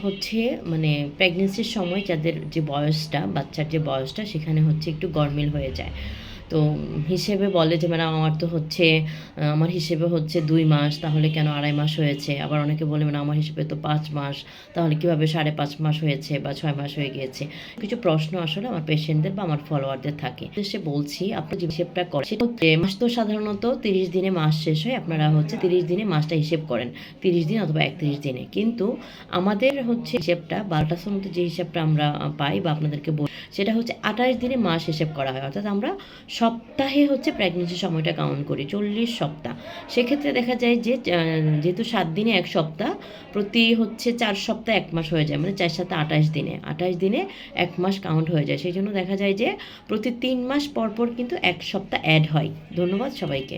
হচ্ছে মানে প্রেগনেন্সির সময় যাদের যে বয়সটা, বাচ্চার যে বয়সটা সেখানে হচ্ছে একটু গরমিল হয়ে যায়। তো হিসেবে বলে যে ম্যাডাম আমার তো হচ্ছে আমার হিসেবে হচ্ছে ২ মাস, তাহলে কেন ২.৫ মাস হয়েছে? আবার অনেকে বলে ম্যাডাম আমার হিসেবে তো ৫ মাস, তাহলে কীভাবে ৫.৫ মাস হয়েছে বা ৬ মাস হয়ে গিয়েছে? কিছু প্রশ্ন আসলে আমার পেশেন্টদের বা আমার ফলোয়ারদের থাকে। সে বলছি আপনি যে হিসেবটা করেন সেটা হচ্ছে মাস তো সাধারণত ৩০ দিনে মাস শেষ হয়। আপনারা হচ্ছে ৩০ দিনে মাসটা হিসেব করেন। ৩০ দিন অথবা ৩১ দিনে। কিন্তু আমাদের হচ্ছে হিসেবটা বায়োল্টাসের মধ্যে যে হিসাবটা আমরা পাই বা আপনাদেরকে বলি সেটা হচ্ছে ২৮ দিনে মাস হিসেব করা হয়। অর্থাৎ আমরা সপ্তাহে হচ্ছে প্রেগনেন্সির সময়টা কাউন্ট করি ৪০ সপ্তাহ। সেক্ষেত্রে দেখা যায় যে যেহেতু ৭ দিনে ১ সপ্তাহ, প্রতি হচ্ছে ৪ সপ্তাহ ১ মাস হয়ে যায়। মানে ৪ ৭ ২৮ দিনে। ২৮ দিনে ১ মাস কাউন্ট হয়ে যায়। সেই জন্য দেখা যায় যে প্রতি ৩ মাস পর কিন্তু ১ সপ্তাহ অ্যাড হয়। ধন্যবাদ সবাইকে।